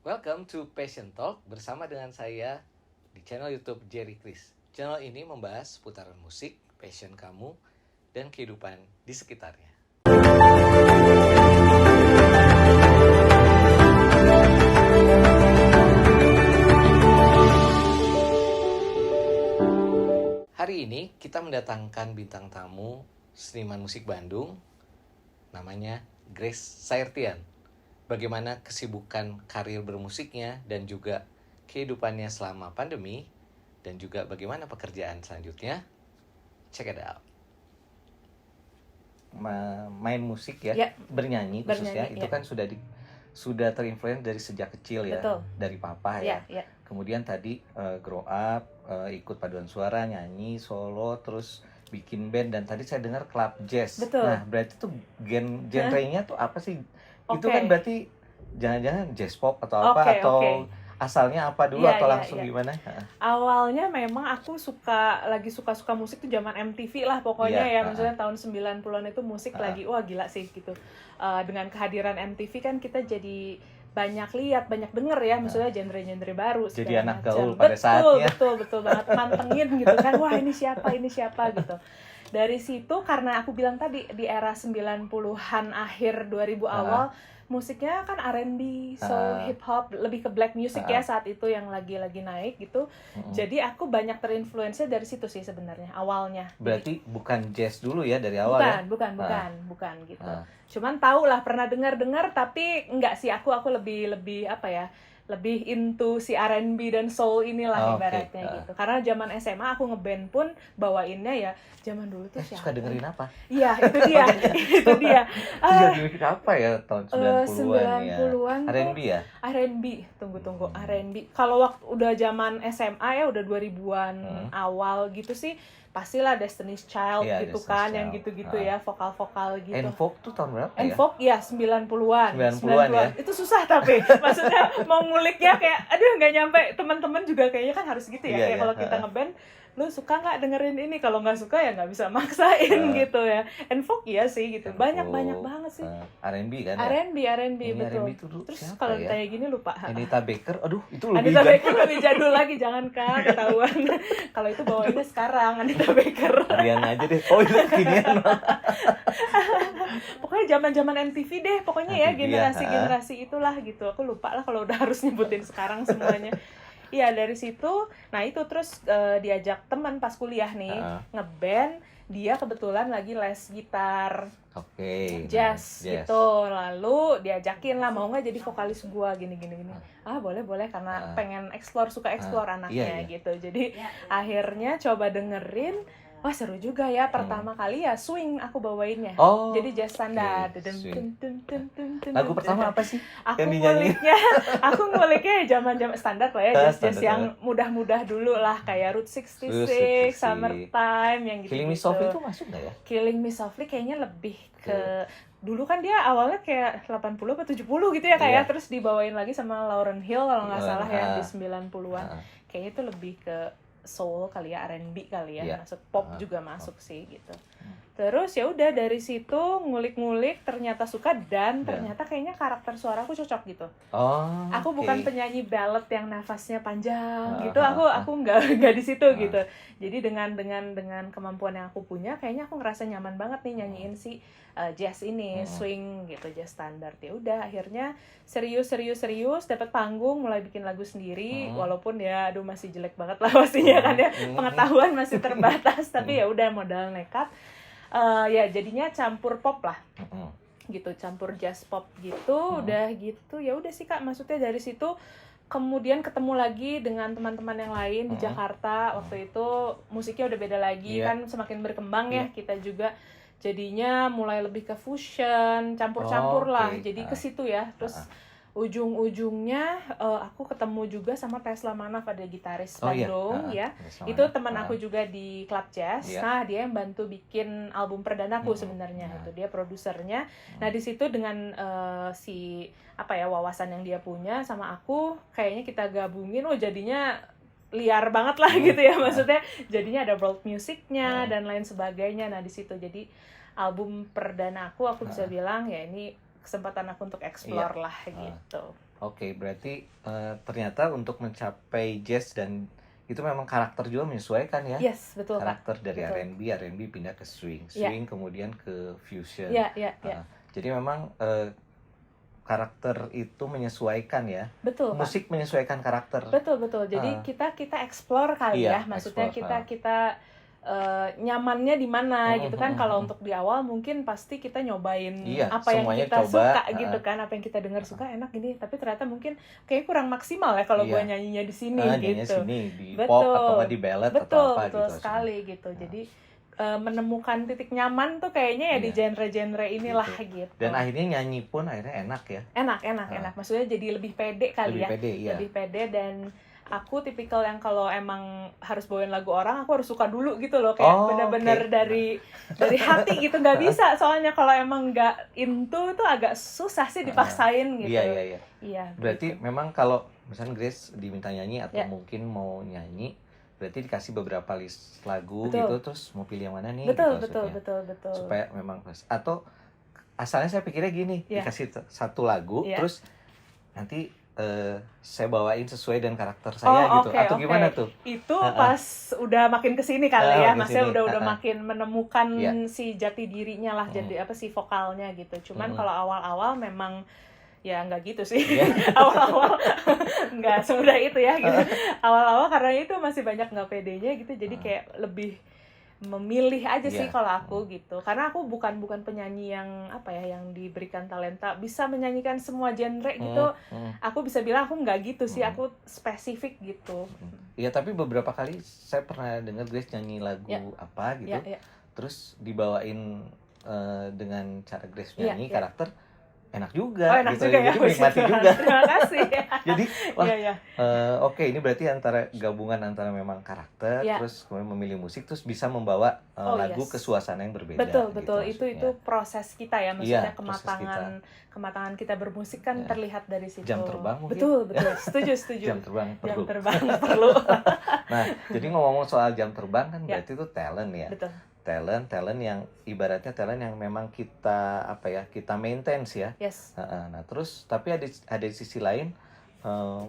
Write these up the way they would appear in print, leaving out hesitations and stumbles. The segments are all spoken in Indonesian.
Welcome to Passion Talk bersama dengan saya di channel YouTube Jerry Chris. Channel ini membahas seputaran musik, passion kamu, dan kehidupan di sekitarnya. Hari ini kita mendatangkan bintang tamu seniman musik Bandung, namanya Grace Sairtian. Bagaimana kesibukan karir bermusiknya dan juga kehidupannya selama pandemi, dan juga bagaimana pekerjaan selanjutnya. Check it out. Main musik ya, bernyanyi khususnya itu kan sudah terinfluence dari sejak kecil ya. Betul. Dari papa ya. Kemudian tadi grow up, ikut paduan suara, nyanyi solo, terus bikin band, dan tadi saya dengar club jazz. Betul. Nah, berarti tuh genrenya tuh apa sih? Itu kan berarti jangan-jangan jazz pop atau apa, atau asalnya apa dulu, atau langsung gimana? Awalnya memang aku lagi suka musik tuh zaman MTV lah pokoknya maksudnya tahun 90-an itu musik lagi wah gila sih gitu. Dengan kehadiran MTV kan kita jadi banyak lihat, banyak denger ya, maksudnya genre-genre baru. Jadi anak gaul pada saatnya. Betul banget, mantengin gitu kan, wah ini siapa gitu. Dari situ karena aku bilang tadi di era 90-an akhir 2000 awal, musiknya kan R&B, soul, hip hop, lebih ke black music ya saat itu yang lagi naik gitu. Jadi aku banyak terinfluensi dari situ sih sebenarnya awalnya. Berarti bukan jazz dulu ya dari awal? Bukan gitu. Cuman tahu lah, pernah dengar tapi enggak sih, aku lebih apa ya? Lebih into si R&B dan soul inilah ibaratnya gitu. Karena zaman SMA aku ngeband pun bawainnya ya zaman dulu tuh siapa? Suka dengerin apa? Iya, itu dia. Itu dia. Dengerin apa ya tahun 90-an ya? R&B ya? R&B, tunggu R&B. Kalau waktu udah zaman SMA ya udah 2000-an awal gitu sih, pastilah Destiny's Child gitu kan, yang gitu-gitu ya, vokal-vokal gitu. En-Vogue tuh tahun berapa ya? En-Vogue ya 90-an ya? Itu susah tapi maksudnya mau nguliknya kayak aduh nggak nyampe. Teman-teman juga kayaknya kan harus gitu ya, kayak kalau kita ngeband, lu suka nggak dengerin ini, kalau nggak suka ya nggak bisa maksain gitu ya. En-Vogue iya sih gitu, banyak banget sih. R&B kan ya? R&B betul. Terus kalau ditanya gini lupa. Anita Baker, aduh itu Anita Baker lebih jadul lagi, jangan kan ketahuan. Kalau itu bawainnya sekarang Anita Baker. Rian aja deh. Oh itu kinian. Pokoknya zaman MTV deh, pokoknya ya generasi itulah gitu. Aku lupa lah kalau udah harus nyebutin sekarang semuanya. Iya, dari situ, nah itu terus diajak teman pas kuliah nih, ngeband, dia kebetulan lagi les gitar, jazz gitu, lalu diajakin lah, mau nggak jadi vokalis gua gini. Boleh karena pengen suka explore anaknya gitu, jadi akhirnya coba dengerin. Wah seru juga ya, pertama kali ya swing aku bawainnya, jadi jazz standar. Lagu pertama apa sih? Aku nguliknya zaman standar lah ya, jazz yang mudah-mudah dulu lah, kayak Route 66, Summertime, yang gitu. Killing Me Softly itu masuk nggak ya? Killing Me Softly kayaknya lebih ke dulu kan dia awalnya kayak 80 atau 70 gitu ya kayak, terus dibawain lagi sama Lauryn Hill kalau nggak salah ya di 90-an. Kayaknya itu lebih ke soul kali ya, R&B kali ya, masuk pop juga masuk sih gitu. Terus ya udah dari situ ngulik-ngulik, ternyata suka, dan ternyata kayaknya karakter suaraku cocok gitu. Aku bukan penyanyi ballad yang nafasnya panjang gitu, aku nggak di situ gitu. Jadi dengan kemampuan yang aku punya, kayaknya aku ngerasa nyaman banget nih nyanyiin si jazz ini, swing gitu, jazz standar. Ya udah akhirnya serius dapat panggung, mulai bikin lagu sendiri, walaupun ya aduh masih jelek banget lah pastinya kan ya, pengetahuan masih terbatas, tapi ya udah modal nekat. Ya jadinya campur pop lah gitu, campur jazz pop gitu. Udah gitu ya udah sih Kak, maksudnya dari situ kemudian ketemu lagi dengan teman-teman yang lain di Jakarta. Waktu itu musiknya udah beda lagi kan, semakin berkembang ya, kita juga jadinya mulai lebih ke fusion, campur-campur lah, jadi ke situ ya. Terus ujung-ujungnya aku ketemu juga sama Tesla Manaf, ada gitaris Bandung ya. Itu teman aku juga di Club Jazz. Nah, dia yang bantu bikin album perdanaku sebenarnya. Itu dia produsernya. Nah, di situ dengan wawasan yang dia punya sama aku, kayaknya kita gabungin, jadinya liar banget lah gitu ya, maksudnya jadinya ada world musicnya dan lain sebagainya. Nah, di situ jadi album perdana aku bisa bilang ya ini kesempatan aku untuk explore lah gitu. Oke, berarti ternyata untuk mencapai jazz dan itu memang karakter juga menyesuaikan ya. Yes, betul Kak. Karakter dari Betul. R&B pindah ke swing, Ya. swing kemudian ke fusion. Ya. Jadi memang karakter itu menyesuaikan ya. Betul Kak. Musik menyesuaikan karakter. Betul. Jadi kita explore kali Iya, ya. Maksudnya explore, kita nyamannya di mana gitu kan. Kalau untuk di awal mungkin pasti kita nyobain Iya, apa yang semuanya kita coba, suka gitu kan, apa yang kita dengar suka enak gini, tapi ternyata mungkin kayak kurang maksimal ya kalau Iya. gue nyanyinya di sini nyanyinya gitu. sini di Betul. pop atau nggak di ballad atau apa Betul gitu. sekali gitu. Jadi menemukan titik nyaman tuh kayaknya ya di genre-genre inilah gitu. Dan akhirnya nyanyi pun akhirnya enak ya. Enak. Maksudnya jadi lebih pede kali Lebih ya. pede, iya. Lebih pede. Dan aku tipikal yang kalau emang harus bawain lagu orang, aku harus suka dulu gitu loh, kayak bener-bener dari hati gitu. Nggak bisa soalnya kalau emang nggak into tuh agak susah sih dipaksain gitu. Iya. Berarti gitu. memang kalau misalnya Grace diminta nyanyi atau Ya. mungkin mau nyanyi, berarti dikasih beberapa list lagu Betul. gitu, terus mau pilih yang mana nih Betul. gitu maksudnya. Supaya memang pas. Atau asalnya saya pikirnya gini, Ya. dikasih satu lagu, Ya. terus nanti saya bawain sesuai dengan karakter saya gitu. Atau gimana tuh? Itu pas udah makin kesini kali ya, maksudnya udah makin menemukan si jati dirinya lah, jadi apa si vokalnya gitu. Cuman kalau awal-awal memang ya nggak gitu sih. Awal-awal nggak semudah itu ya gitu. Awal-awal karena itu masih banyak nggak pedenya gitu, jadi kayak lebih memilih aja sih kalau aku gitu. Karena aku bukan penyanyi yang apa ya, yang diberikan talenta bisa menyanyikan semua genre gitu. Aku bisa bilang aku nggak gitu sih, aku spesifik gitu. Iya, tapi beberapa kali saya pernah dengar Grace nyanyi lagu apa gitu. Terus dibawain dengan cara Grace nyanyi karakter enak juga gitu. Jadi menikmati juga. Terima kasih. Jadi oke, ini berarti antara gabungan antara memang karakter terus kemudian memilih musik terus bisa membawa lagu ke suasana yang berbeda. Betul. Itu proses kita ya, maksudnya kematangan kita bermusik kan terlihat dari situ. Jam terbang mungkin. Betul. Setuju. Jam terbang perlu. Nah, jadi ngomong soal jam terbang kan berarti itu talent ya. Betul. Talent yang ibaratnya talent yang memang kita kita maintain ya. Yes. Nah terus tapi ada di sisi lain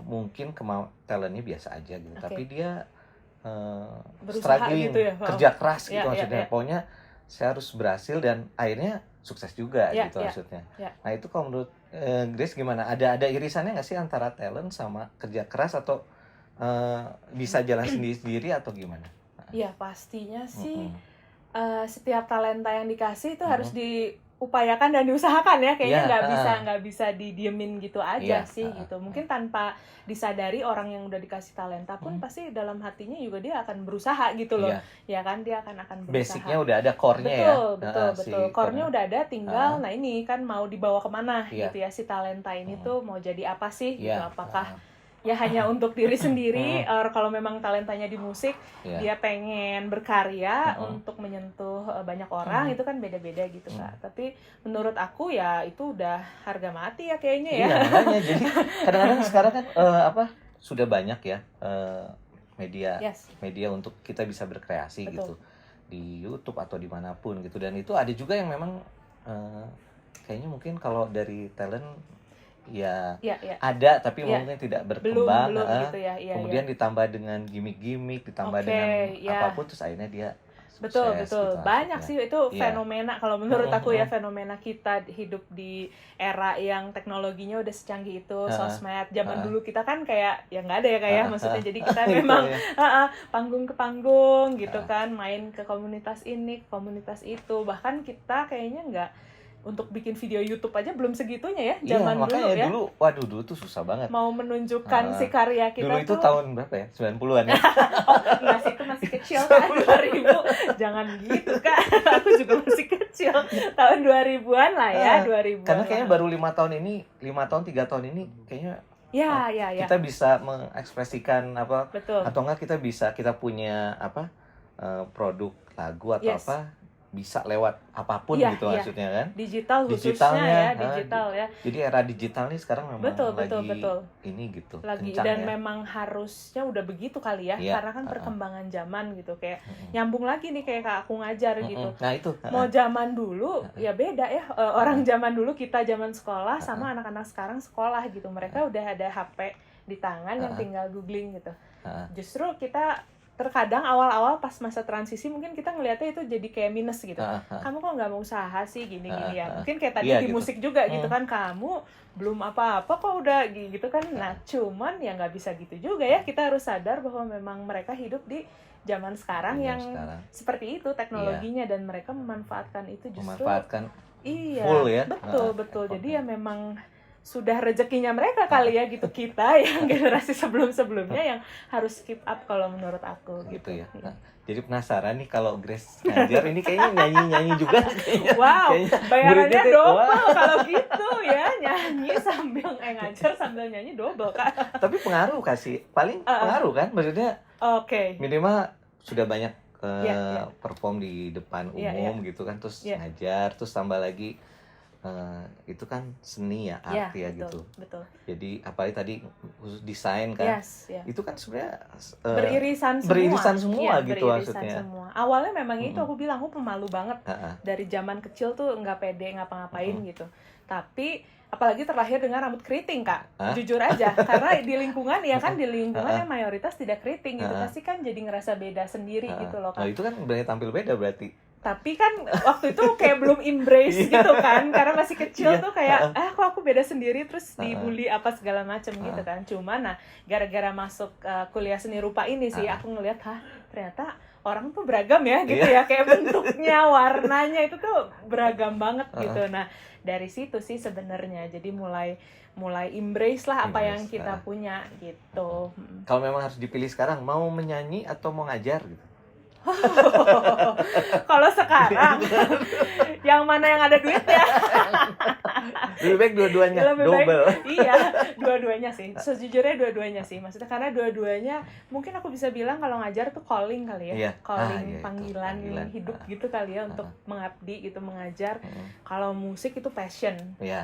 mungkin talentnya biasa aja gitu, tapi dia struggling gitu ya, kerja keras gitu maksudnya. Pokoknya saya harus berhasil dan akhirnya sukses juga gitu maksudnya. Nah itu kalau menurut Grace gimana? Ada irisannya nggak sih antara talent sama kerja keras, atau bisa jalan sendiri atau gimana? Iya pastinya sih. Setiap talenta yang dikasih itu harus diupayakan dan diusahakan ya, kayaknya nggak bisa didiemin gitu aja sih gitu. Mungkin tanpa disadari orang yang udah dikasih talenta pun pasti dalam hatinya juga dia akan berusaha gitu loh. Ya kan, dia akan berusaha. Basicnya udah ada core-nya ya. Betul. Core-nya udah ada, tinggal nah ini kan mau dibawa kemana gitu ya, si talenta ini tuh mau jadi apa sih gitu. Apakah ya hanya untuk diri sendiri, kalau memang talentanya di musik, dia pengen berkarya untuk menyentuh banyak orang, itu kan beda-beda gitu Kak. Tapi menurut aku ya itu udah harga mati ya kayaknya ya. Iya, makanya jadi kadang-kadang sekarang kan sudah banyak ya media untuk kita bisa berkreasi. Betul. Gitu di YouTube atau dimanapun gitu, dan itu ada juga yang memang kayaknya mungkin kalau dari talent ya ada tapi mungkin tidak berkembang, belum gitu ya. Kemudian ditambah dengan gimmick ditambah dengan apapun, terus akhirnya dia betul gitu, banyak sih itu fenomena kalau menurut aku ya, fenomena kita hidup di era yang teknologinya udah secanggih itu, sosmed. Zaman dulu kita kan kayak ya nggak ada ya kayak maksudnya, jadi kita memang panggung ke panggung gitu kan, main ke komunitas ini komunitas itu, bahkan kita kayaknya nggak untuk bikin video YouTube aja belum segitunya ya zaman dulu ya. Dulu tuh susah banget. Mau menunjukkan si karya kita dulu itu tahun berapa ya? 90-an ya? Enggak sih, itu masih kecil kan, 2000. Jangan gitu Kak. Aku juga masih kecil. Tahun 2000-an lah ya, 2000-an. Karena kayaknya baru 5 tahun ini, 3 tahun ini kayaknya kita bisa mengekspresikan apa. Betul. Atau enggak kita punya produk lagu atau apa. bisa lewat apapun Iya, gitu iya. maksudnya kan. Digital khususnya Digitalnya, ya, digital ya. Jadi era digital nih sekarang memang Betul, lagi betul. ini gitu, Lagi kencang dan ya. memang harusnya udah begitu kali ya, Iya, karena kan perkembangan zaman gitu, kayak Mm-mm. nyambung lagi nih kayak Kak aku ngajar Mm-mm. gitu. Nah itu. Mau zaman dulu ya beda ya, orang zaman dulu, kita zaman sekolah sama anak-anak sekarang sekolah gitu, mereka udah ada HP di tangan yang tinggal googling gitu. Justru kita terkadang awal-awal pas masa transisi mungkin kita ngelihatnya itu jadi kayak minus gitu. Kamu kok nggak mau usaha sih gini-gini ya. Mungkin kayak tadi Iya, di gitu. musik juga gitu kan, kamu belum apa-apa kok udah gitu kan. Nah cuman ya nggak bisa gitu juga ya, kita harus sadar bahwa memang mereka hidup di zaman sekarang yang seperti itu teknologinya, dan mereka memanfaatkan itu justru iya, full ya. betul. Jadi ya memang sudah rezekinya mereka kali ya gitu, kita yang generasi sebelum-sebelumnya yang harus keep up kalau menurut aku gitu ya. Nah, jadi penasaran nih kalau Grace ngajar ini kayaknya nyanyi-nyanyi juga kayaknya. Wow, Kayaknya bayarannya muridnya tuh, double kalau gitu ya, nyanyi sambil ngajar sambil nyanyi double Kak. Tapi pengaruh kasih, paling pengaruh kan, maksudnya minimal sudah banyak perform di depan umum gitu kan, terus ngajar, terus tambah lagi itu kan seni ya, art ya, betul, gitu. Betul. Jadi apalagi tadi khusus desain kan, itu kan sebenarnya beririsan semua gitu beririsan maksudnya. Semua. Awalnya memang itu aku bilang aku pemalu banget dari zaman kecil tuh nggak pede ngapa-ngapain gitu. Tapi apalagi terlahir dengan rambut keriting Kak, jujur aja, karena di lingkungan ya kan, di lingkungan yang mayoritas tidak keriting gitu, pasti kan jadi ngerasa beda sendiri gitu loh Kak. Nah itu kan berarti tampil beda berarti. Tapi kan waktu itu kayak belum embrace gitu kan, karena masih kecil tuh kayak kok aku beda sendiri, terus dibully apa segala macem gitu kan. Cuman nah gara-gara masuk kuliah seni rupa ini sih aku ngeliat ternyata orang tuh beragam ya gitu ya, kayak bentuknya, warnanya itu tuh beragam banget gitu. Nah dari situ sih sebenarnya jadi mulai embrace lah apa yang kita punya gitu. Kalau memang harus dipilih sekarang, mau menyanyi atau mau ngajar gitu? Kalau sekarang yang mana yang ada duitnya? Lebih baik dua-duanya, double. Iya, dua-duanya sih. Sejujurnya dua-duanya sih. Maksudnya karena dua-duanya mungkin aku bisa bilang kalau ngajar tuh calling kali ya. Calling, panggilan hidup gitu kali ya, untuk mengabdi gitu, mengajar. Kalau musik itu passion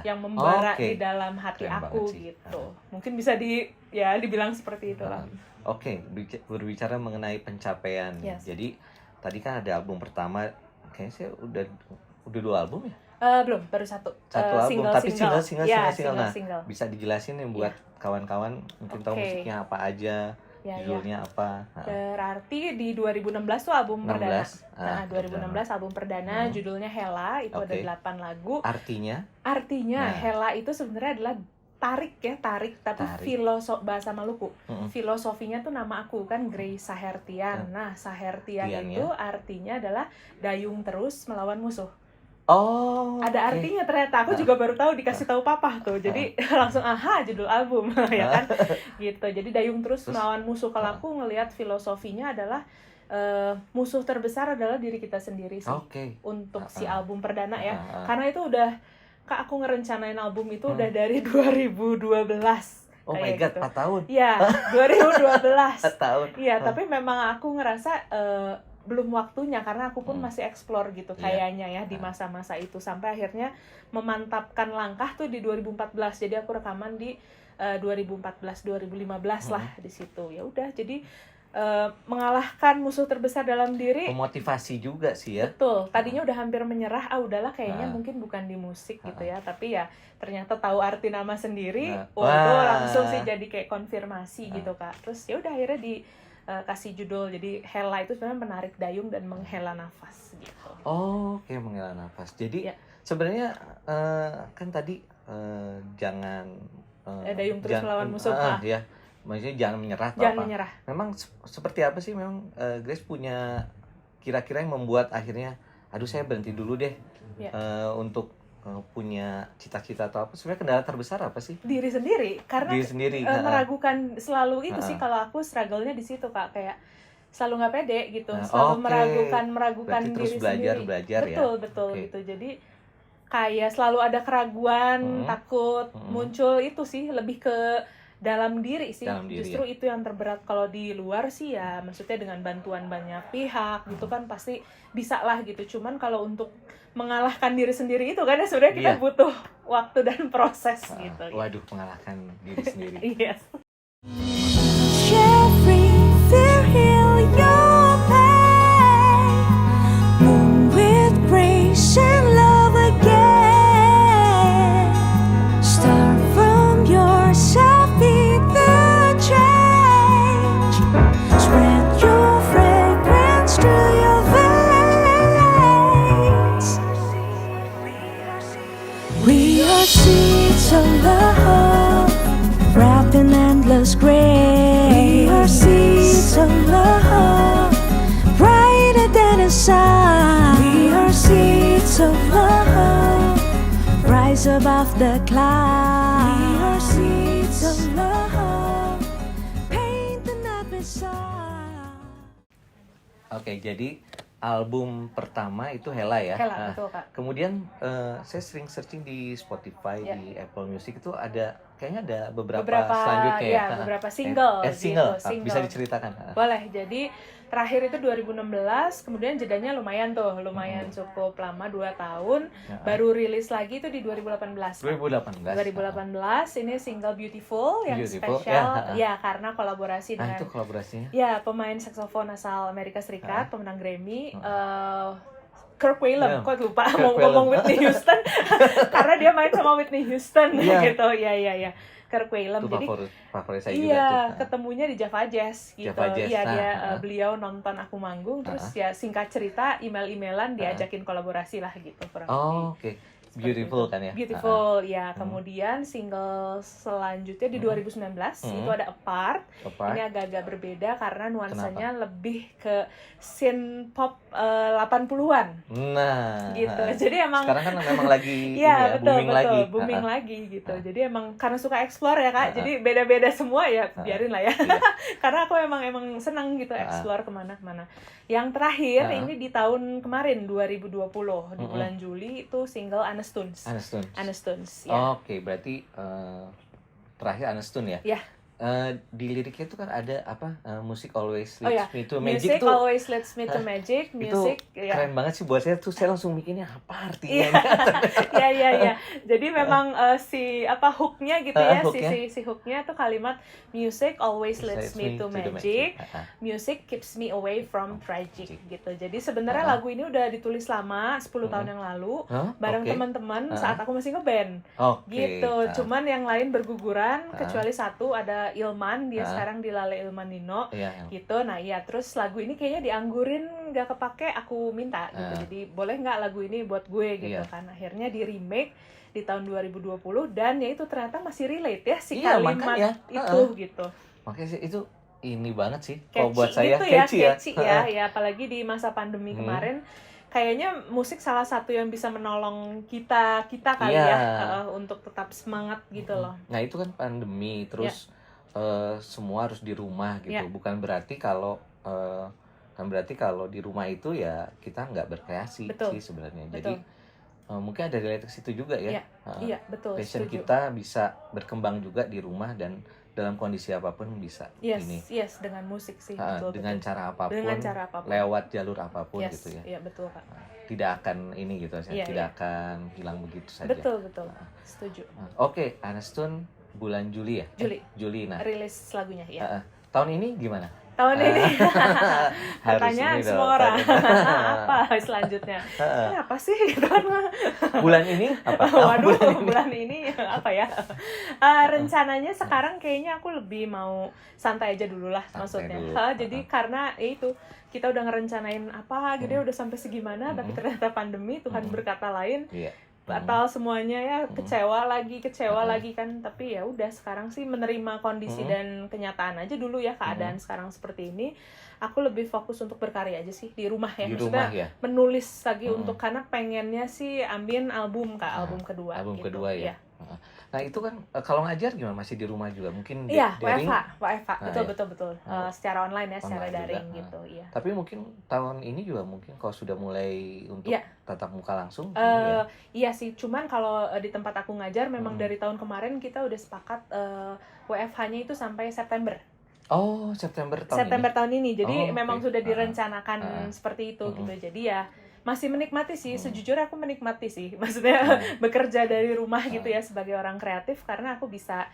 yang membara di dalam hati aku gitu. Mungkin bisa dibilang seperti itu lah. Oke, berbicara mengenai pencapaian. Jadi tadi kan ada album pertama, kayaknya saya udah 2 album ya? Belum, baru satu album, tapi single. Nah, single. bisa dijelasin yang buat kawan-kawan mungkin tahu musiknya apa aja, judulnya apa. Berarti di 2016 tuh album perdana. Nah, 2016 album perdana, judulnya Hela, itu ada 8 lagu. Artinya Hela itu sebenarnya adalah tarik, tapi bahasa Maluku. Filosofinya tuh nama aku kan Grace Sahertian. Nah, Sahertian itu artinya adalah dayung terus melawan musuh. Ada artinya ternyata. Aku juga baru tahu, dikasih tahu papa tuh. Jadi langsung judul album ya kan. Gitu. Jadi dayung terus melawan musuh. Kalau aku ngelihat filosofinya adalah musuh terbesar adalah diri kita sendiri sih. Untuk si album perdana ya. Karena itu udah Kak, aku ngerencanain album itu udah dari 2012. Oh my god, gitu. 4 tahun? Iya, 2012. 4 tahun? Iya, tapi memang aku ngerasa belum waktunya, karena aku pun masih explore gitu kayaknya ya di masa-masa itu. Sampai akhirnya memantapkan langkah tuh di 2014. Jadi aku rekaman di 2014-2015 lah di situ. Ya udah, jadi mengalahkan musuh terbesar dalam diri. Memotivasi juga sih ya. Betul. Tadinya udah hampir menyerah, udahlah kayaknya mungkin bukan di musik gitu ya. Tapi ya ternyata tahu arti nama sendiri, itu langsung sih jadi kayak konfirmasi gitu Kak. Terus ya udah akhirnya dikasih judul. Jadi Hela itu sebenarnya menarik dayung dan menghela nafas gitu. Oke, menghela nafas. Jadi sebenarnya kan tadi jangan dayung terus melawan musuh. Ya. Maksudnya jangan menyerah atau apa. Menyerah. Memang seperti apa sih memang Grace punya kira-kira yang membuat akhirnya saya berhenti dulu deh untuk punya cita-cita atau apa. Sebenarnya kendala terbesar apa sih? Diri sendiri. Karena meragukan selalu itu sih, kalau aku struggle-nya di situ Kak, kayak selalu nggak pede gitu, selalu meragukan diri sendiri. Belajar betul gitu. Jadi kayak selalu ada keraguan, takut muncul itu sih, lebih ke dalam diri sih. Dalam diri, Justru itu yang terberat. Kalau di luar sih ya maksudnya dengan bantuan banyak pihak gitu kan pasti bisa lah gitu. Cuman kalau untuk mengalahkan diri sendiri itu kan ya sebenarnya kita butuh waktu dan proses gitu. Waduh, mengalahkan diri sendiri. Yes. Jeffrey, feel heal your pain. Move with grace and love again. Start from yourself, be the change. Spread your fragrance through your veins. We are seeds of love, wrapped in endless grace. We are seeds of love, brighter than the sun. We are seeds of love, rise above the clouds. We are seeds of love, paint the night with sun. Oke, jadi album pertama itu Hela ya. Hela, betul Kak. Kemudian saya sering searching di Spotify, di Apple Music itu kayaknya ada beberapa selanjutnya ya. Beberapa single. Single. Gitu, Bisa diceritakan? Boleh. Jadi terakhir itu 2016, kemudian jedanya lumayan cukup lama 2 tahun. Baru rilis lagi itu di 2018. 2018 ini single Beautiful yang spesial ya karena kolaborasi dengan itu kolaborasinya. Ya, pemain saksofon asal Amerika Serikat, pemenang Grammy. Kirk Whalum, kok lupa mau ngomong Whitney Houston karena dia main sama Whitney Houston gitu. Ya. Kirk Whalum. Itu Jadi favorit saya juga tuh. ketemunya di Java Jazz gitu. Java Jazz, beliau nonton aku manggung terus ya singkat cerita email-emailan diajakin kolaborasi lah gitu kurang lebih. Oke. Beautiful kan ya? Beautiful, ya. Kemudian single selanjutnya di 2019 itu ada Apart. Ini agak-agak berbeda karena nuansanya lebih ke synth pop 80-an. Nah, gitu. Jadi emang sekarang kan memang lagi booming lagi gitu. Jadi emang karena suka explore ya Kak. Jadi beda-beda semua ya, biarin lah ya. Karena aku emang senang gitu explore kemana-mana. Yang terakhir ini di tahun kemarin 2020 di bulan Juli itu single Anestuns. Ya. Oke, berarti terakhir Anestun ya? Ya. Di liriknya itu kan ada music always leads me to magic tuh. Always leads me to magic. Music itu keren banget sih buat saya tuh. Saya langsung mikirnya apa artinya? Ya. Jadi memang hooknya gitu ya, si hooknya tuh kalimat music always leads me to magic. Music keeps me away from tragic gitu. Jadi sebenarnya lagu ini udah ditulis lama 10 tahun yang lalu bareng teman-teman saat aku masih ngeband. Gitu. Cuman yang lain berguguran kecuali satu, ada Ilman, dia sekarang di Lale Ilman Nino gitu. Nah iya, terus lagu ini kayaknya dianggurin gak kepake, aku minta gitu. Jadi boleh nggak lagu ini buat gue gitu kan. Akhirnya di remake di tahun 2020 dan ya itu ternyata masih relate ya si kalimat itu gitu. Makanya sih itu ini banget sih kalau buat saya gitu catchy ya apalagi di masa pandemi kemarin. Kayaknya musik salah satu yang bisa menolong kita kali ya untuk tetap semangat gitu loh. Nah itu kan pandemi terus semua harus di rumah gitu. Bukan berarti kalau di rumah itu ya kita nggak berkreasi sih sebenarnya. Jadi mungkin ada relate ke situ juga ya. Iya betul. Passion kita bisa berkembang juga di rumah dan dalam kondisi apapun bisa ini. Yes, dengan musik sih. Dengan cara apapun, lewat jalur apapun gitu ya. Iya betul Kak. Tidak akan ini gitu saja, tidak akan hilang begitu saja. Betul. Setuju. Oke, Anestun bulan Juli ya? Juli. Nah, rilis lagunya ya. Tahun ini gimana? Tahun ini pertanyaan semua orang apa selanjutnya apa sih gitu kan. Bulan ini apa? bulan ini apa ya, rencananya sekarang kayaknya aku lebih mau santai aja dulu lah maksudnya. Jadi karena itu kita udah ngerencanain apa gitu udah sampai segimana tapi ternyata pandemi Tuhan berkata lain. Batal semuanya ya, kecewa lagi kan. Tapi ya udah sekarang sih menerima kondisi dan kenyataan aja dulu ya, keadaan sekarang seperti ini. Aku lebih fokus untuk berkarya aja sih di rumah ya, maksudnya menulis lagi untuk, karena pengennya sih ambil album kedua Album gitu. kedua ya. Nah itu kan kalau ngajar gimana, masih di rumah juga mungkin Iya, daring? WFH, Nah, betul. Oh, Secara online ya, secara online juga. daring gitu, iya. Tapi mungkin tahun ini juga mungkin kalau sudah mulai untuk Iya. tatap muka langsung ini ya. Iya sih, cuman kalau di tempat aku ngajar memang dari tahun kemarin kita udah sepakat WFH-nya itu sampai September. Oh, September tahun ini. Jadi Oh, memang oke. sudah direncanakan seperti itu gitu. Jadi ya masih menikmati sih, sejujurnya aku menikmati sih. Maksudnya bekerja dari rumah gitu ya sebagai orang kreatif, karena aku bisa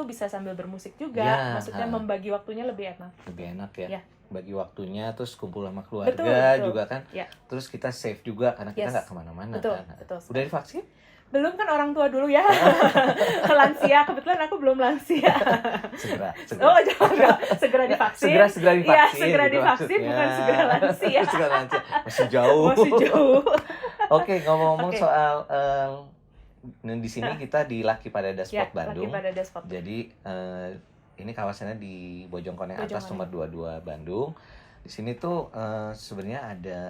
bisa sambil bermusik juga. Ya, Maksudnya membagi waktunya lebih enak. Lebih enak ya. Ya. Bagi waktunya, terus kumpul sama keluarga Betul. juga kan. Ya. Terus kita safe juga karena kita Yes. nggak kemana-mana Betul, kan. betul. Udah divaksin? Belum, kan orang tua dulu ya. Lansia, kebetulan aku belum lansia. Segera. Oh, jangan, segera divaksin. Segera divaksin. Iya, segera gitu divaksin, maksudnya. bukan segera lansia. Segera lansia. Masih jauh. Masih jauh. Oke, ngomong-ngomong Oke. soal di sini kita di Laki Padada Spot Bandung. Laki Padada Spot. Jadi ini kawasannya di Bojongkoneng Atas Bojongkoneng. nomor 22 Bandung. Di sini tuh sebenarnya ada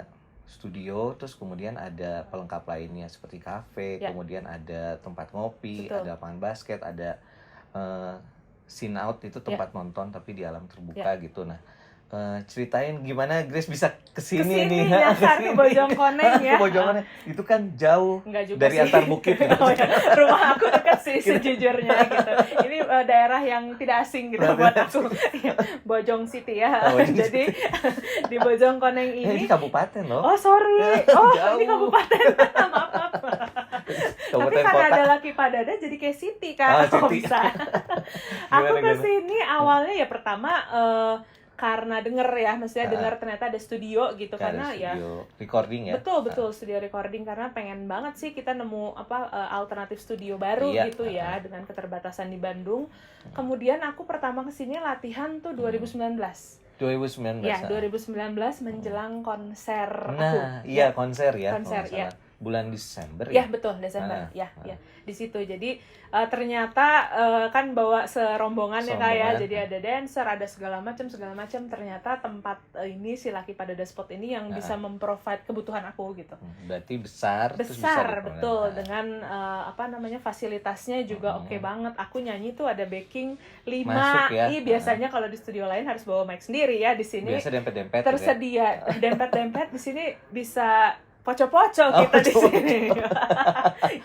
studio, terus kemudian ada pelengkap lainnya seperti kafe, Ya. kemudian ada tempat ngopi, Betul. ada lapangan basket, ada scene out itu tempat nonton tapi di alam terbuka gitu. Nah, ceritain gimana Grace bisa kesini nih, nyasar ke Bojongkoneng ya. Ke Bojongkoneng itu kan jauh Enggak juga dari sih. antar bukit. Oh, ya. Rumah aku dekat sih sejujurnya gitu. Ini daerah yang tidak asing gitu buat aku. Bojong City ya. Jadi di Bojongkoneng Ini ini kabupaten loh. Oh, sorry. Oh, Jauh. ini kabupaten. Maaf. Tapi Kabupaten karena kota. ada Laki Padada jadi kayak city kan. Oh, Oh, city. bisa. Aku Gimana? kesini awalnya ya pertama karena denger ya, maksudnya denger ternyata ada studio gitu, karena ya studio recording ya. betul studio recording, karena pengen banget sih kita nemu alternatif studio baru Iya, gitu ya dengan keterbatasan di Bandung. Kemudian aku pertama kesini latihan tuh 2019. 2019. Ya, 2019 menjelang konser aku. Nah, iya konser ya. Konser, kalau nggak ya. salah. Bulan Desember Ya ya. betul, Desember. Ah, Ya di situ. Jadi ternyata kan bawa serombongan ya Kak ya. Serombongan. Jadi ada dancer, ada segala macam. Ternyata tempat ini si Laki Padada Spot ini yang bisa memprovide kebutuhan aku gitu. Berarti besar. terus bisa Besar, dipakai. betul, Nah, dengan fasilitasnya juga oke banget. Aku nyanyi tuh ada backing 5. Masuk ya. Biasanya kalau di studio lain harus bawa mic sendiri ya. Di sini Biasa dempet-dempet. tersedia dempet-dempet. Di sini bisa poco-poco kita di sini.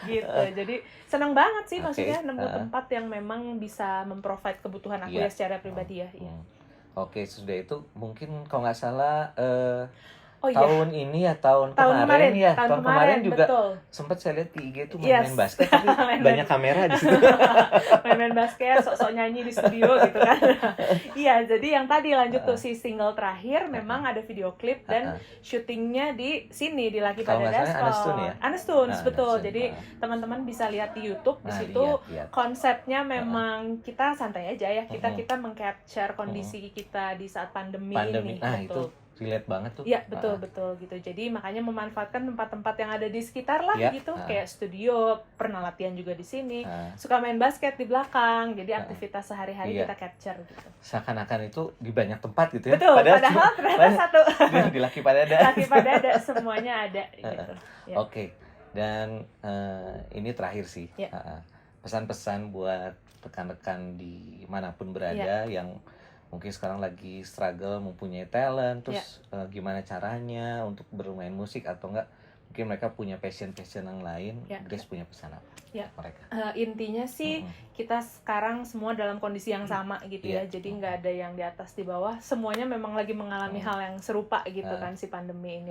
Gitu. Jadi senang banget sih, maksudnya nemu tempat yang memang bisa memprovide kebutuhan aku ya secara pribadi ya. Iya. Oke, sudah itu mungkin kalau nggak salah Oh iya. tahun ini ya tahun Tahun kemarin ya. tahun kemarin juga betul. sempat saya lihat di IG tuh Yes. main basket tapi banyak kamera di situ. Main basket, sok-sok nyanyi di studio gitu kan. Iya, jadi yang tadi lanjut tuh si single terakhir memang ada video klip dan syutingnya di sini di Laki Kalau Padada nggak salah Spot. Anestuns ya? Anestuns, betul. Anestuns, Jadi teman-teman bisa lihat di YouTube di Nah, situ. lihat. Konsepnya memang kita santai aja ya. Kita meng-capture kondisi kita di saat pandemi ini. Nah, betul. itu relate banget tuh. Iya, betul gitu. Jadi makanya memanfaatkan tempat-tempat yang ada di sekitar lah Ya, gitu, kayak studio, pernah latihan juga di sini. Nah, Suka main basket di belakang. Jadi aktivitas sehari-hari Iya. kita capture gitu. seakan-akan itu di banyak tempat gitu ya. Betul, padahal ternyata satu. di Laki Padada. Laki Padada semuanya ada gitu. Ya. Oke. Dan ini terakhir sih. Ya. Pesan-pesan buat rekan-rekan di manapun berada yang mungkin sekarang lagi struggle mempunyai talent, terus gimana caranya untuk bermain musik atau enggak mungkin mereka punya passion yang lain. Grace punya pesan apa mereka? Intinya sih kita sekarang semua dalam kondisi yang sama gitu ya. Jadi nggak ada yang di atas di bawah, semuanya memang lagi mengalami hal yang serupa gitu kan, si pandemi ini.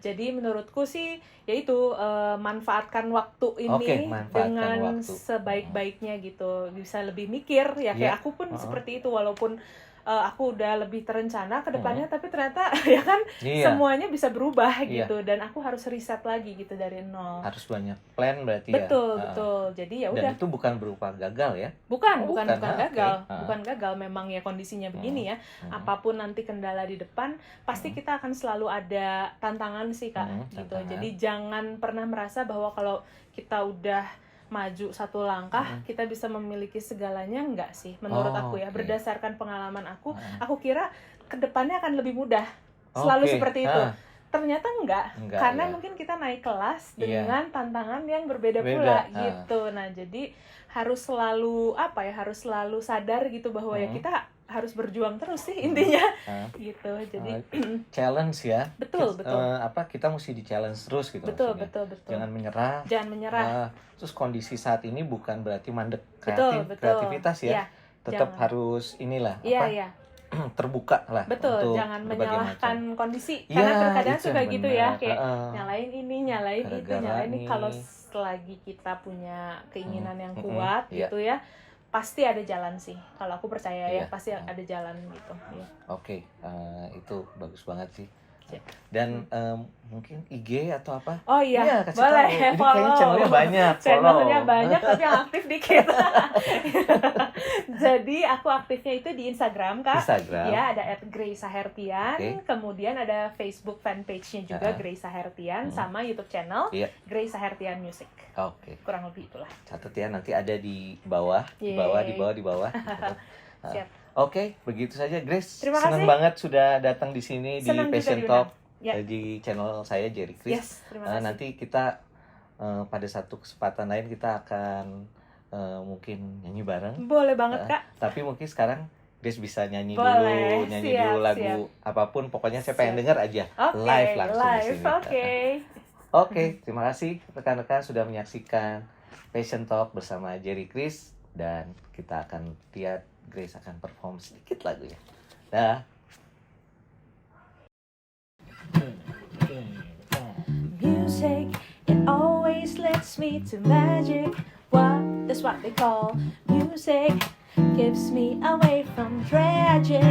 Jadi menurutku sih yaitu manfaatkan waktu ini dengan sebaik-baiknya gitu. Bisa lebih mikir ya, kayak aku pun seperti itu, walaupun aku udah lebih terencana ke depannya, tapi ternyata ya kan semuanya bisa berubah gitu, dan aku harus riset lagi gitu dari nol. Harus banyak plan berarti betul. Jadi ya udah. Dan itu bukan berupa gagal ya? Bukan gagal. Bukan gagal, memang ya kondisinya begini ya. Apapun nanti kendala di depan, pasti kita akan selalu ada tantangan sih Kak gitu. Jadi jangan pernah merasa bahwa kalau kita udah maju satu langkah kita bisa memiliki segalanya, enggak sih menurut aku ya. Berdasarkan pengalaman aku kira kedepannya akan lebih mudah, selalu seperti itu. ternyata enggak karena ya. mungkin kita naik kelas Iya. dengan tantangan yang berbeda Beda, pula ah. gitu. Nah jadi harus selalu harus selalu sadar gitu bahwa ya kita harus berjuang terus sih intinya gitu. Jadi challenge ya. betul. Kita mesti di challenge terus gitu. Betul. Jangan menyerah. Terus kondisi saat ini bukan berarti mandek kreativitas ya. Tetap harus terbuka lah. Betul, untuk jangan berbagai menyalahkan macam kondisi. Iya, Karena terkadang itu suka yang gitu benar. ya, kayak nyalain ini, nyalain itu, Gara-gara nyalain ini. nih. Kalau selagi kita punya keinginan yang Mm-mm, kuat iya. gitu ya, pasti ada jalan sih. Kalau aku percaya ya, Iya. pasti ada jalan gitu. Iya. Oke, itu bagus banget sih. Siap. Dan mungkin IG atau apa? Oh iya, kasih boleh tahu. Ini follow. kayaknya channelnya banyak. Channelnya follow. banyak tapi yang aktif dikit. Jadi aku aktifnya itu di Instagram, Kak. Instagram. Ya, ada @greysahertian. Oke. Kemudian ada Facebook fanpage-nya juga Grey Sahertian, sama YouTube channel Iya. Grey Sahertian Music. Oke. Kurang lebih itulah. Catat ya, nanti ada di bawah, di Yeay. bawah. Siap. Oke, begitu saja Grace. Terima Senang kasih. banget sudah datang di sini Senang di juga Passion diundang. Talk Ya. di channel saya Jerry Chris. Yes, terima kasih. Nanti kita pada satu kesempatan lain kita akan mungkin nyanyi bareng. Boleh banget, Kak. Tapi mungkin sekarang Grace bisa nyanyi Boleh, dulu siap, lagu apapun. Pokoknya saya pengen Siap. dengar aja Oke, live langsung di live, sini. oke. Oke, terima kasih rekan-rekan sudah menyaksikan Passion Talk bersama Jerry Chris, dan kita akan lihat Grace akan perform sedikit lagunya. Dah. Music, it always leads me to magic. That's what they call music. Keeps me away from tragic.